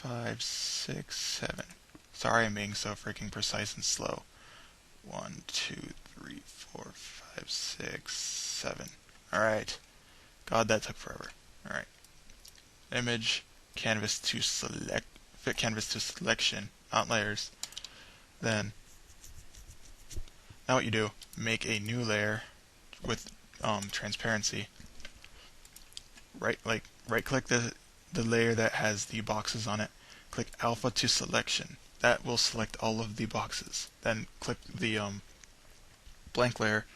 5, 6, 7. Sorry I'm being so freaking precise and slow. 1, 2, 3, 4, 5, 6, 7. Alright. God, that took forever. Alright. Image, canvas to select, fit canvas to selection, not layers. Then, now what you do, make a new layer with transparency. Right click the layer that has the boxes on it. Click alpha to selection. That will select all of the boxes. Then click the blank layer.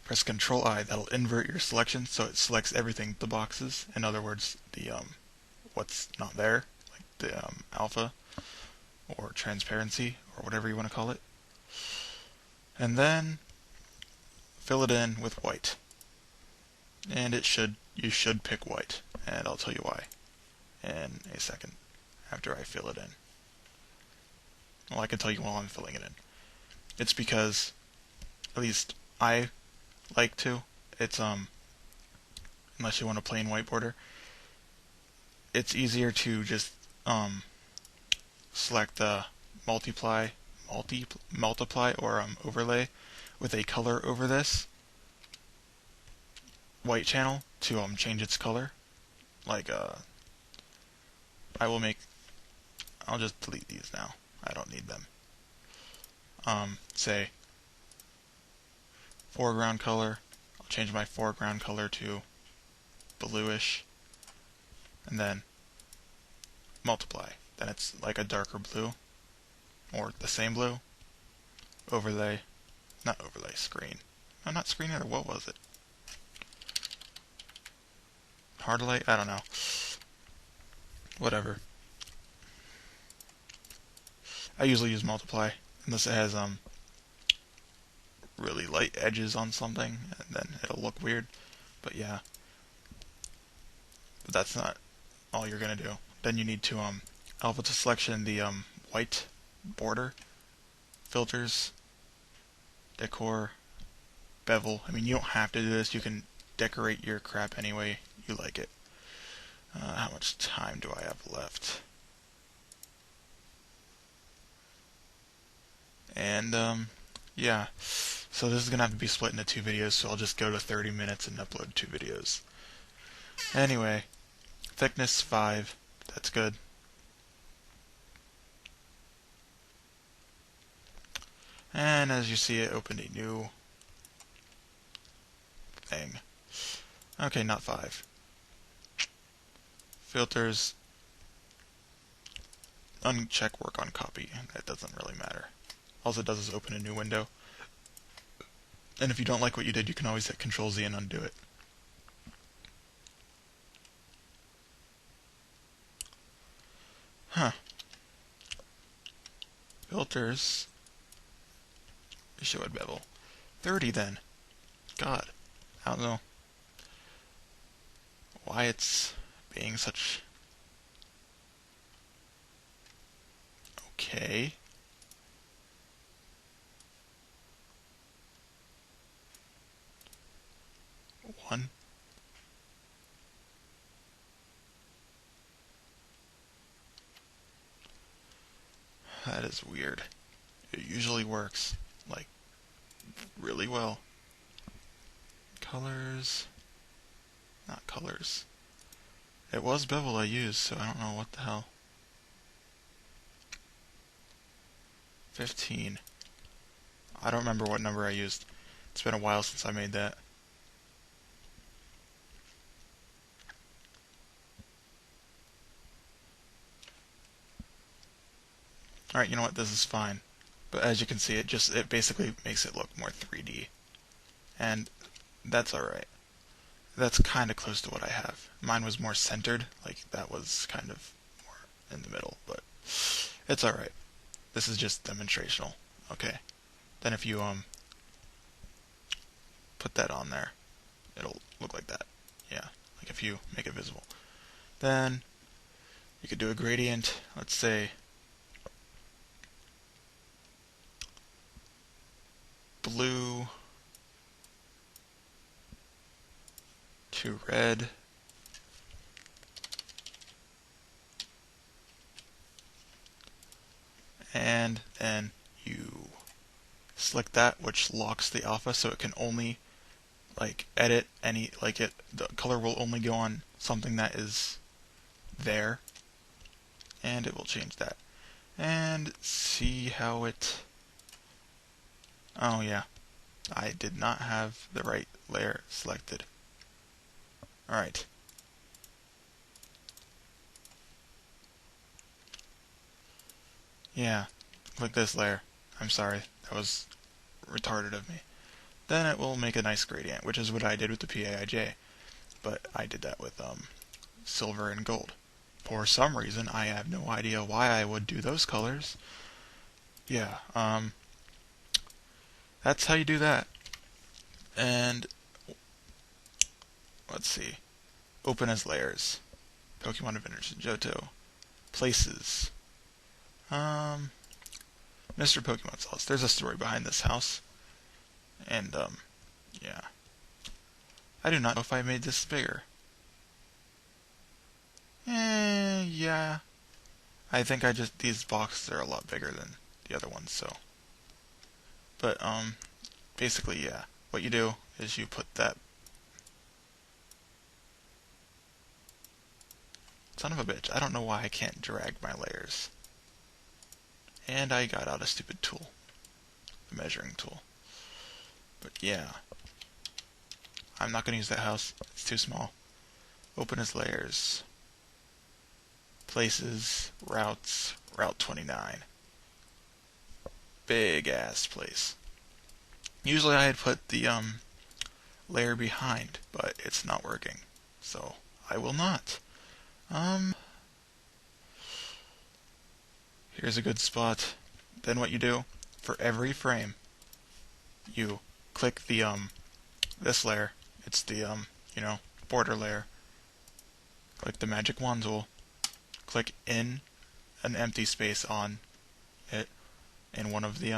Press Control I. That'll invert your selection so it selects everything, the boxes. In other words, the what's not there, like the alpha or transparency or whatever you want to call it. And then fill it in with white. And you should pick white, and I'll tell you why in a second after I fill it in. Well, I can tell you while I'm filling it in. It's because, at least I like to, it's unless you want a plain white border, it's easier to just select the multiply or overlay with a color over this white channel to change its color. Like I'll just delete these now. I don't need them. Say foreground color. I'll change my foreground color to bluish, and then multiply. Then it's like a darker blue, or the same blue. Overlay, not overlay, screen. No, not screen either. What was it? Hard light? I don't know. Whatever. I usually use multiply unless it has really light edges on something, and then it'll look weird. But yeah. But that's not all you're gonna do. Then you need to alpha to selection the white border, filters, decor, bevel. I mean, you don't have to do this. You can decorate your crap any way you like it. How much time do I have left? And yeah, so this is gonna have to be split into 2 videos, so I'll just go to 30 minutes and upload 2 videos. Anyway, thickness 5, that's good. And as you see, it opened a new thing. Okay, not 5. Filters, uncheck work on copy. That doesn't really matter. All it does is open a new window. And if you don't like what you did, you can always hit Control Z and undo it. Huh. Filters. Show it bevel. 30 then. God. I don't know why it's being such... Okay. One. That is weird. It usually works, like, really well. Colors. Not colors. It was bevel I used, so I don't know what the hell. 15. I don't remember what number I used. It's been a while since I made that. Alright, you know what, this is fine. But as you can see, it basically makes it look more 3D. And that's alright. That's kind of close to what I have. Mine was more centered, like that was kind of more in the middle, but it's alright. This is just demonstrational. Okay. Then if you put that on there, it'll look like that. Yeah, like if you make it visible. Then you could do a gradient, let's say blue to red. and then you select that, which locks the alpha, so it can only edit any the color will only go on something that is there, and it will change that. And see how it. Oh yeah, I did not have the right layer selected. Alright. Yeah, click this layer. I'm sorry, that was retarded of me. Then it will make a nice gradient, which is what I did with the PAIJ. But I did that with silver and gold. For some reason, I have no idea why I would do those colors. Yeah, that's how you do that. And let's see. Open as layers. Pokemon Adventures in Johto. Places. Mr. Pokemon's house. There's a story behind this house. And, yeah. I do not know if I made this bigger. Yeah. I think these boxes are a lot bigger than the other ones, so. But, basically, yeah. What you do is you put that. Son of a bitch, I don't know why I can't drag my layers. And I got out a stupid tool. The measuring tool. But yeah. I'm not going to use that house. It's too small. Open as layers. Places, routes, Route 29. Big ass place. Usually I'd put the layer behind, but it's not working. So I will not. Here's a good spot. Then what you do, for every frame, you click the this layer. It's the border layer. Click the magic wand tool. Click in an empty space on it in one of the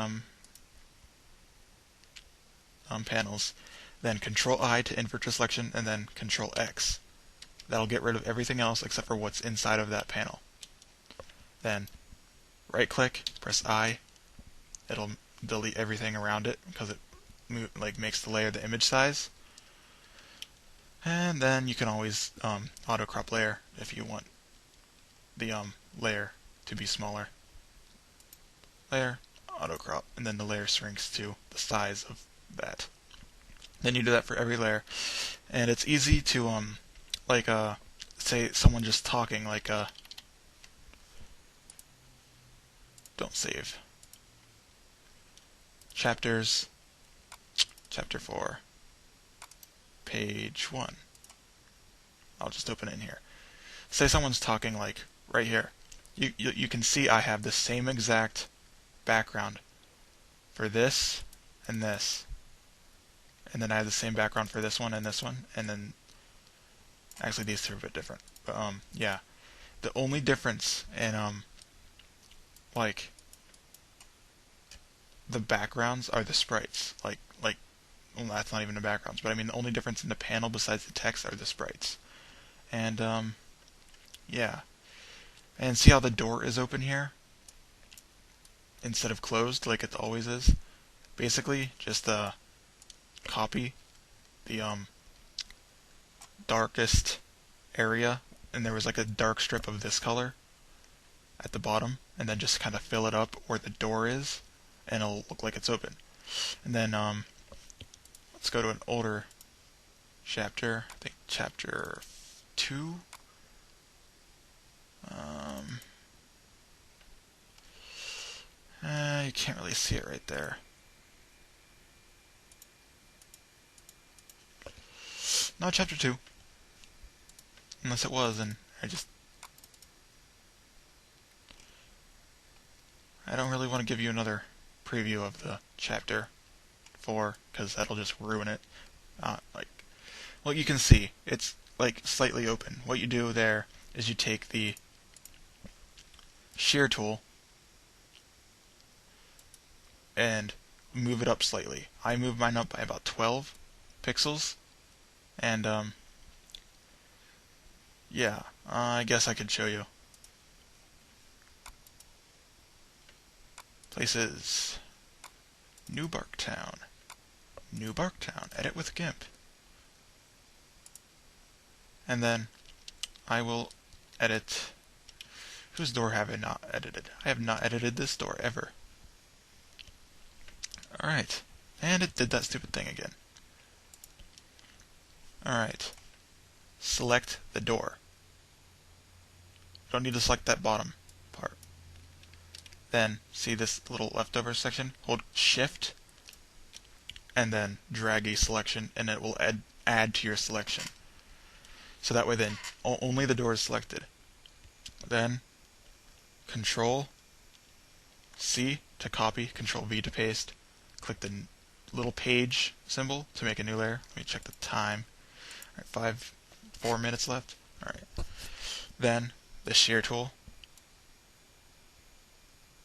panels. Then Control I to invert the selection, and then Control X. That'll get rid of everything else except for what's inside of that panel. Then right click, press I. It'll delete everything around it because it makes the layer the image size. And then you can always auto crop layer if you want the layer to be smaller. Layer, auto crop, and then the layer shrinks to the size of that. Then you do that for every layer, and it's easy to say someone just talking don't save. Chapters, chapter 4, page 1. I'll just open it in here. Say someone's talking right here. You can see I have the same exact background for this and this. And then I have the same background for this one, and then actually these two are a bit different. But yeah. The only difference in the backgrounds are the sprites. Well, that's not even the backgrounds, but I mean the only difference in the panel besides the text are the sprites. And yeah. And see how the door is open here instead of closed like it always is? Basically, just copy the darkest area, and there was a dark strip of this color at the bottom, and then just kind of fill it up where the door is, and it'll look like it's open. And then let's go to an older chapter. I think chapter 2. You can't really see it right there. No, chapter 2. Unless it was, and I don't really want to give you another preview of the chapter 4, because that'll just ruin it. Well, you can see, it's slightly open. What you do there is you take the shear tool and move it up slightly. I moved mine up by about 12 pixels, and yeah, I guess I could show you. Places. New Barktown. New Barktown. Edit with GIMP. And then I will edit. Whose door have I not edited? I have not edited this door ever. Alright. And it did that stupid thing again. Alright. Select the door. Don't need to select that bottom part. Then, see this little leftover section? Hold Shift, and then drag a selection, and it will add to your selection. So that way then, only the door is selected. Then, Control C to copy, Control V to paste. Click the little page symbol to make a new layer. Let me check the time. Alright, 4 minutes left. Alright. Then, the shear tool.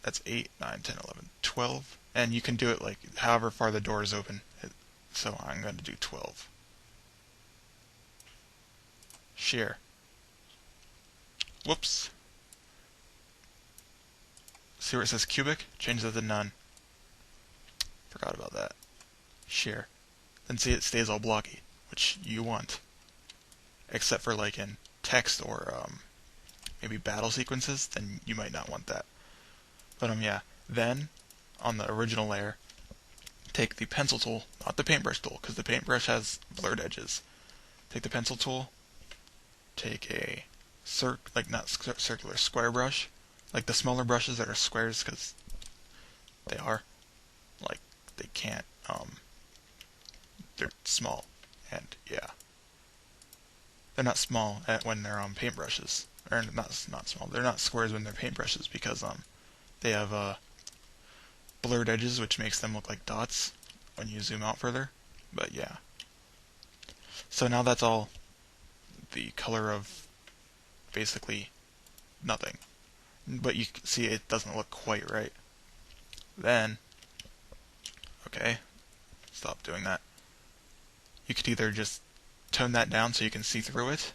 That's 8, 9, 10, 11, 12. And you can do it like however far the door is open. So I'm going to do 12. Shear. Whoops. See where it says cubic? Change that to none. Forgot about that. Shear. Then see it stays all blocky, which you want. Except for like in text or maybe battle sequences, then you might not want that. But yeah. Then, on the original layer, take the pencil tool, not the paintbrush tool, because the paintbrush has blurred edges. Take the pencil tool, take a circular square brush, like the smaller brushes that are squares, because they are, like, they can't, they're small, and yeah. They're not small when they're paintbrushes, or not small, they're not squares when they're paintbrushes, because they have blurred edges, which makes them look like dots when you zoom out further. But yeah. So now that's all the color of basically nothing. But you see it doesn't look quite right. Then, okay, stop doing that. You could either just tone that down so you can see through it,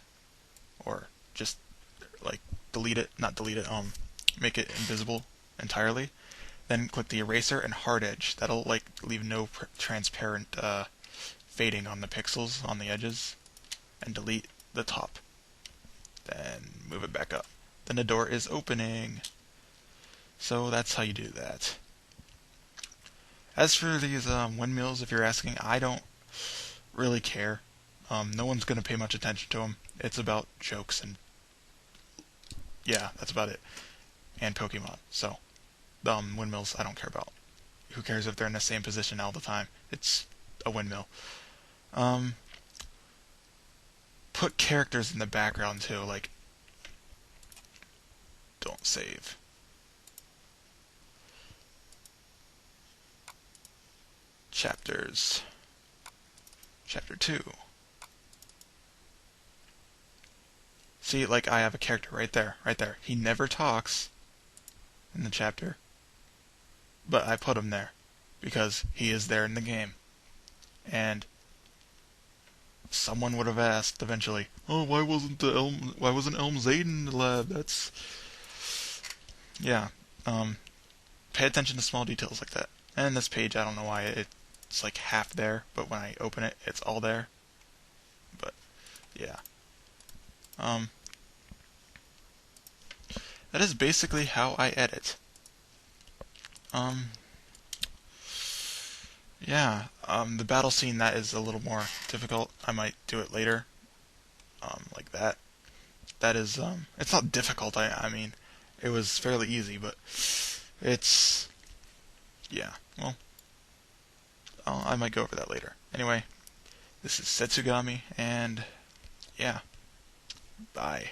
or just like make it invisible entirely. Then click the eraser and hard edge. That'll like leave no transparent fading on the pixels on the edges, and delete the top. Then move it back up. Then the door is opening. So that's how you do that. As for these windmills, if you're asking, I don't really care. No one's going to pay much attention to them. It's about jokes and yeah, that's about it. And Pokemon. So, windmills I don't care about. Who cares if they're in the same position all the time? It's a windmill. Put characters in the background too, like don't save. Chapters. Chapter 2. See, like I have a character right there. He never talks in the chapter, but I put him there because he is there in the game. And someone would have asked eventually, "Oh, why wasn't Elm Zaden in the lab?" That's yeah. Pay attention to small details like that. And this page, I don't know why it's like half there, but when I open it, it's all there. But yeah. That is basically how I edit. Yeah, the battle scene, that is a little more difficult. I might do it later. Like that. That is, it's not difficult, I mean, it was fairly easy, but it's, yeah, well, I might go over that later. Anyway, this is Setsugami, and yeah, bye.